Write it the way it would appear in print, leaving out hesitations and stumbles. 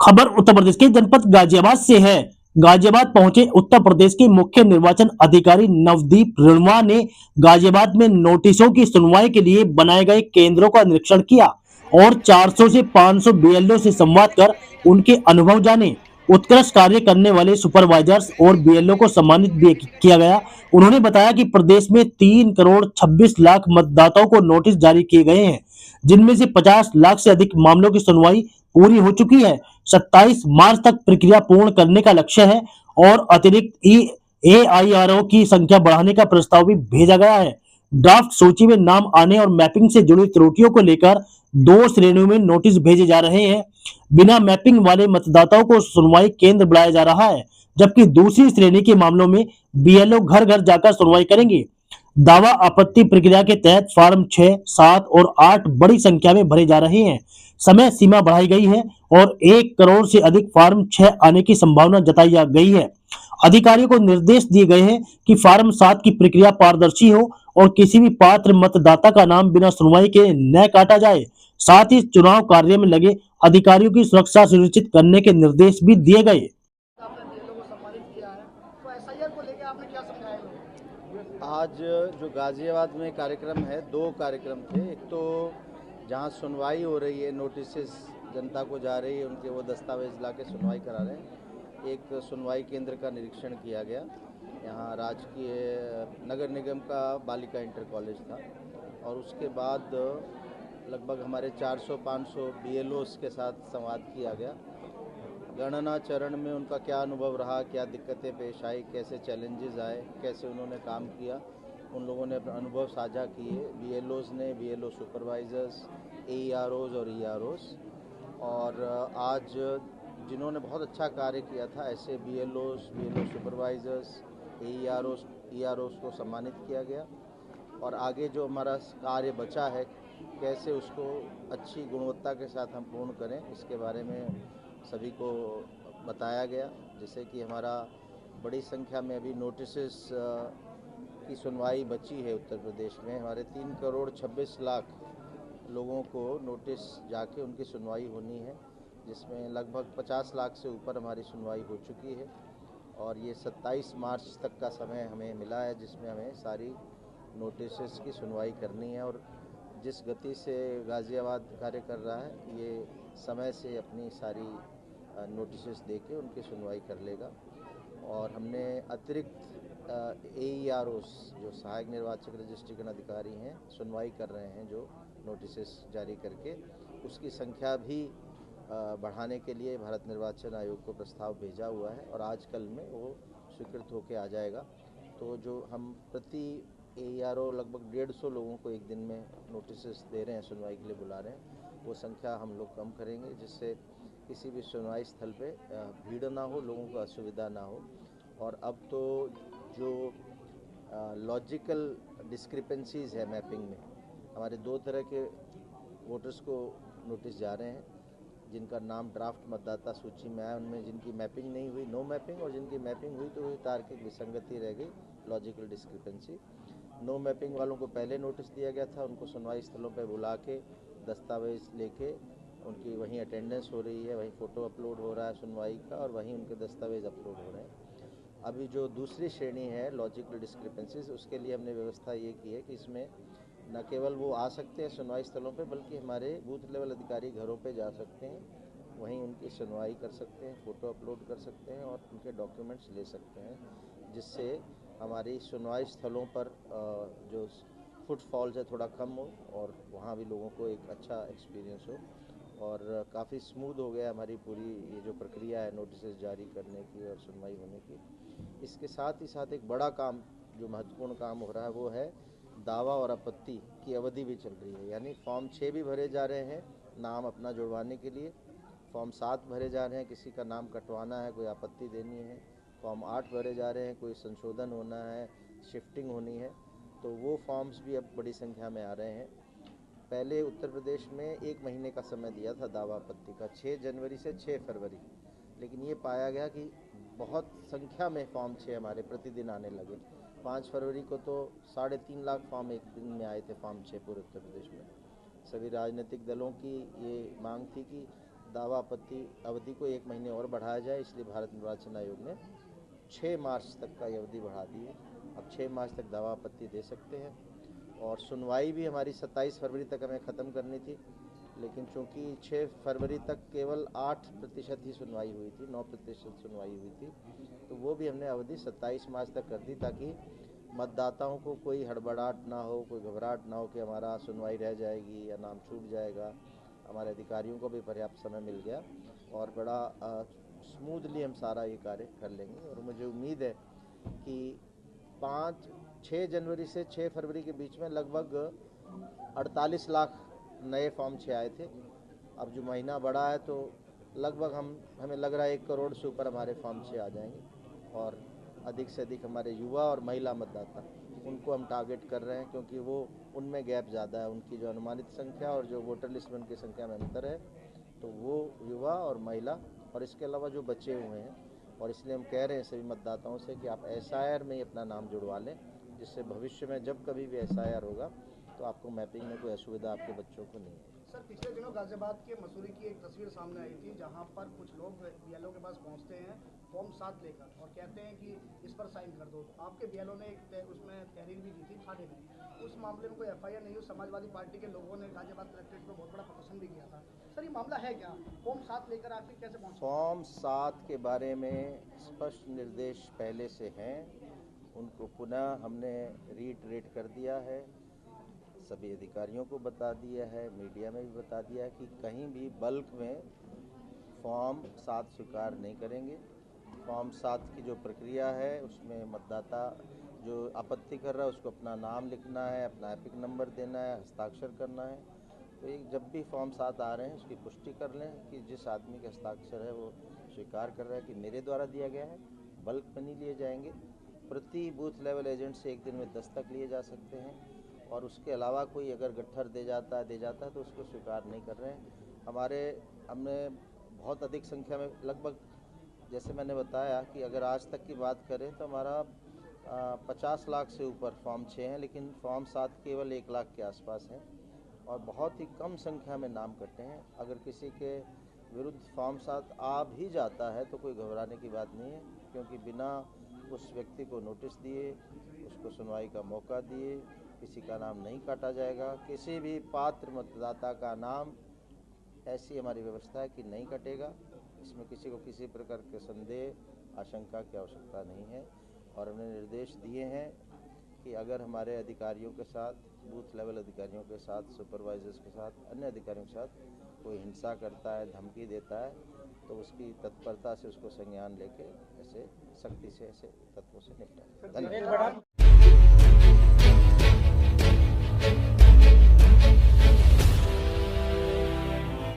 खबर उत्तर प्रदेश के जनपद गाजियाबाद से है। गाजियाबाद पहुंचे उत्तर प्रदेश के मुख्य निर्वाचन अधिकारी नवदीप रिणवा ने गाजियाबाद में नोटिसों की सुनवाई के लिए बनाए गए केंद्रों का निरीक्षण किया और 400 से 500 बीएलओ से संवाद कर उनके अनुभव जाने। उत्कृष्ट कार्य करने वाले सुपरवाइजर्स और बीएलओ को सम्मानित भी किया गया। उन्होंने बताया कि प्रदेश में 3 करोड़ 26 लाख मतदाताओं को नोटिस जारी किए गए हैं, जिनमें से 50 लाख से अधिक मामलों की सुनवाई पूरी हो चुकी है। 27 मार्च तक प्रक्रिया पूर्ण करने का लक्ष्य है और अतिरिक्त AIRO की संख्या बढ़ाने का प्रस्ताव भी भेजा गया है। ड्राफ्ट सूची में नाम आने और मैपिंग से जुड़ी त्रुटियों को लेकर 2 श्रेणियों में नोटिस भेजे जा रहे हैं। बिना मैपिंग वाले मतदाताओं को सुनवाई केंद्र बुलाया जा रहा है, जबकि दूसरी श्रेणी के मामलों में बीएलओ घर घर जाकर सुनवाई करेंगे। दावा आपत्ति प्रक्रिया के तहत फॉर्म 6, 7 और 8 बड़ी संख्या में भरे जा रहे हैं। समय सीमा बढ़ाई गई है और 1 करोड़ से अधिक फॉर्म 6 आने की संभावना जताई जा गई है। अधिकारियों को निर्देश दिए गए हैं कि फॉर्म 7 की प्रक्रिया पारदर्शी हो और किसी भी पात्र मतदाता का नाम बिना सुनवाई के न काटा जाए। साथ ही चुनाव कार्य में लगे अधिकारियों की सुरक्षा सुनिश्चित करने के निर्देश भी दिए गए। आपने बीएलओ को सम्मानित किया है, तो एसआईआर को लेकर आपने क्या समझाया लोगों को? आज जो गाजियाबाद में कार्यक्रम है, 2 कार्यक्रम थे। एक तो जहां सुनवाई हो रही है, नोटिसेस जनता को जा रही है, उनके वो दस्तावेज ला के सुनवाई करा रहे हैं। एक सुनवाई केंद्र का निरीक्षण किया गया। यहाँ राजकीय नगर निगम का बालिका इंटर कॉलेज था और उसके बाद लगभग हमारे 400-500 बीएलओस के साथ संवाद किया गया। गणना चरण में उनका क्या अनुभव रहा, क्या दिक्कतें पेश आई, कैसे चैलेंजेस आए, कैसे उन्होंने काम किया, उन लोगों ने अपना अनुभव साझा किए। बीएलओस ने, बीएलओ सुपरवाइजर्स, AEROs और EROs, और आज जिन्होंने बहुत अच्छा कार्य किया था ऐसे बीएलओस, बीएलओ सुपरवाइजर्स, EROs को सम्मानित किया गया। और आगे जो हमारा कार्य बचा है, कैसे उसको अच्छी गुणवत्ता के साथ हम पूर्ण करें, इसके बारे में सभी को बताया गया। जिससे कि हमारा बड़ी संख्या में अभी नोटिसेस की सुनवाई बची है उत्तर प्रदेश में। हमारे 3 करोड़ 26 लाख लोगों को नोटिस जाके उनकी सुनवाई होनी है, जिसमें लगभग 50 लाख से ऊपर हमारी सुनवाई हो चुकी है। और ये 27 मार्च तक का समय हमें मिला है, जिसमें हमें सारी नोटिसेस की सुनवाई करनी है। और जिस गति से गाजियाबाद कार्य कर रहा है, ये समय से अपनी सारी नोटिसेस देके उनकी सुनवाई कर लेगा। और हमने अतिरिक्त AEROs जो सहायक निर्वाचक रजिस्ट्रेशन अधिकारी हैं, सुनवाई कर रहे हैं, जो नोटिसेस जारी करके उसकी संख्या भी बढ़ाने के लिए भारत निर्वाचन आयोग को प्रस्ताव भेजा हुआ है और आज कल में वो स्वीकृत होकर आ जाएगा। तो जो हम प्रति AERO लगभग 150 लोगों को एक दिन में नोटिसेस दे रहे हैं, सुनवाई के लिए बुला रहे हैं, वो संख्या हम लोग कम करेंगे, जिससे किसी भी सुनवाई स्थल पे भीड़ ना हो, लोगों को असुविधा ना हो। और अब तो जो लॉजिकल डिस्क्रिपेंसीज है मैपिंग में, हमारे 2 तरह के वोटर्स को नोटिस जा रहे हैं। जिनका नाम ड्राफ्ट मतदाता सूची में आया, उनमें जिनकी मैपिंग नहीं हुई, नो मैपिंग, और जिनकी मैपिंग हुई तो हुई, तार्किक विसंगति रह गई, लॉजिकल डिस्क्रिपेंसी। नो मैपिंग वालों को पहले नोटिस दिया गया था, उनको सुनवाई स्थलों पर बुला के दस्तावेज लेके उनकी वहीं अटेंडेंस हो रही है, वहीं फ़ोटो अपलोड हो रहा है सुनवाई का, और वहीं उनके दस्तावेज अपलोड हो रहे हैं। अभी जो दूसरी श्रेणी है लॉजिकल डिस्क्रिपेंसीज, उसके लिए हमने व्यवस्था ये की है कि इसमें न केवल वो आ सकते हैं सुनवाई स्थलों पे, बल्कि हमारे बूथ लेवल अधिकारी घरों पे जा सकते हैं, वहीं उनकी सुनवाई कर सकते हैं, फ़ोटो अपलोड कर सकते हैं और उनके डॉक्यूमेंट्स ले सकते हैं, जिससे हमारी सुनवाई स्थलों पर जो फुटफॉल्स है थोड़ा कम हो और वहाँ भी लोगों को एक अच्छा एक्सपीरियंस हो। और काफ़ी स्मूथ हो गया हमारी पूरी ये जो प्रक्रिया है नोटिसेस जारी करने की और सुनवाई होने की। इसके साथ ही साथ एक बड़ा काम, जो महत्वपूर्ण काम हो रहा है, वो है दावा और आपत्ति की अवधि भी चल रही है। यानी फॉर्म 6 भी भरे जा रहे हैं नाम अपना जुड़वाने के लिए, फॉर्म 7 भरे जा रहे हैं किसी का नाम कटवाना है, कोई आपत्ति देनी है, फॉर्म 8 भरे जा रहे हैं, कोई संशोधन होना है, शिफ्टिंग होनी है, तो वो फॉर्म्स भी अब बड़ी संख्या में आ रहे हैं। पहले उत्तर प्रदेश में 1 महीने का समय दिया था दावा आपत्ति का, 6 जनवरी से 6 फरवरी, लेकिन ये पाया गया कि बहुत संख्या में फॉर्म 6 हमारे प्रतिदिन आने लगे। 5 फरवरी को तो 3.5 लाख फॉर्म एक दिन में आए थे, फॉर्म 6 पूरे उत्तर प्रदेश में। सभी राजनीतिक दलों की ये मांग थी कि दावा आपत्ति अवधि को 1 महीने और बढ़ाया जाए, इसलिए भारत निर्वाचन आयोग ने 6 मार्च तक का ये अवधि बढ़ा दी है। अब 6 मार्च तक दावा आपत्ति दे सकते हैं और सुनवाई भी हमारी 27 फरवरी तक हमें ख़त्म करनी थी, लेकिन चूंकि 6 फरवरी तक केवल 8% ही सुनवाई हुई थी, 9% सुनवाई हुई थी, तो वो भी हमने अवधि 27 मार्च तक कर दी ताकि मतदाताओं को कोई हड़बड़ाहट ना हो, कोई घबराहट ना हो कि हमारा सुनवाई रह जाएगी या नाम छूट जाएगा। हमारे अधिकारियों को भी पर्याप्त समय मिल गया और बड़ा स्मूथली हम सारा ये कार्य कर लेंगे और मुझे उम्मीद है कि 6 जनवरी से 6 फरवरी के बीच में लगभग 48 लाख नए फॉर्म 6 आए थे। अब जो महीना बढ़ा है तो लगभग हमें लग रहा है 1 करोड़ से ऊपर हमारे फॉर्म 6 आ जाएंगे और अधिक से अधिक हमारे युवा और महिला मतदाता उनको हम टारगेट कर रहे हैं, क्योंकि वो उनमें गैप ज़्यादा है, उनकी जो अनुमानित संख्या और जो वोटर लिस्ट में उनकी संख्या में अंतर है, तो वो युवा और महिला और इसके अलावा जो बचे हुए हैं। और इसलिए हम कह रहे हैं सभी मतदाताओं से कि आप SIR में ही अपना नाम जुड़वा लें, जिससे भविष्य में जब कभी भी SIR होगा तो आपको मैपिंग में कोई असुविधा आपके बच्चों को नहीं है। सर, पिछले दिनों गाजियाबाद के मसूरी की एक तस्वीर सामने आई थी, जहां पर कुछ लोग BLO के पास पहुंचते हैं फॉर्म 7 लेकर और कहते हैं कि इस पर साइन कर दो। आपके BLO ने उसमें तहरीर भी की थी थाने में। उस मामले में कोई FIR नहीं हुई। समाजवादी पार्टी के लोगों ने गाजियाबाद कलेक्ट्रेट पर बहुत बड़ा प्रदर्शन भी किया था। सर, ये मामला है क्या? फॉर्म 7 लेकर आखिर कैसे पहुँचे? फॉर्म 7 के बारे में स्पष्ट निर्देश पहले से हैं, उनको पुनः हमने रीइटरेट कर दिया है, सभी अधिकारियों को बता दिया है, मीडिया में भी बता दिया है कि कहीं भी बल्क में फॉर्म 7 स्वीकार नहीं करेंगे। फॉर्म 7 की जो प्रक्रिया है उसमें मतदाता जो आपत्ति कर रहा है उसको अपना नाम लिखना है, अपना एपिक नंबर देना है, हस्ताक्षर करना है। तो एक जब भी फॉर्म 7 आ रहे हैं उसकी पुष्टि कर लें कि जिस आदमी के हस्ताक्षर है वो स्वीकार कर रहा है कि मेरे द्वारा दिया गया है। बल्क में नहीं लिए जाएंगे। प्रति बूथ लेवल एजेंट से 1 दिन में दस्तक लिए जा सकते हैं और उसके अलावा कोई अगर गट्ठर दे जाता है तो उसको स्वीकार नहीं कर रहे हैं। हमने बहुत अधिक संख्या में, लगभग जैसे मैंने बताया कि अगर आज तक की बात करें तो हमारा 50 लाख से ऊपर फॉर्म 6 हैं, लेकिन फॉर्म 7 केवल 1 लाख के आसपास हैं और बहुत ही कम संख्या में नाम कटे हैं। अगर किसी के विरुद्ध फॉर्म 7 आ भी जाता है तो कोई घबराने की बात नहीं है, क्योंकि बिना उस व्यक्ति को नोटिस दिए, उसको सुनवाई का मौका दिए, किसी का नाम नहीं काटा जाएगा। किसी भी पात्र मतदाता का नाम, ऐसी हमारी व्यवस्था है कि नहीं कटेगा। इसमें किसी को किसी प्रकार के संदेह, आशंका की आवश्यकता नहीं है और हमने निर्देश दिए हैं कि अगर हमारे अधिकारियों के साथ, बूथ लेवल अधिकारियों के साथ, सुपरवाइजर्स के साथ, अन्य अधिकारियों के साथ कोई हिंसा करता है, धमकी देता है, तो उसकी तत्परता से उसको संज्ञान लेके ऐसे सख्ती से ऐसे तत्वों से निपटा। धन्यवाद।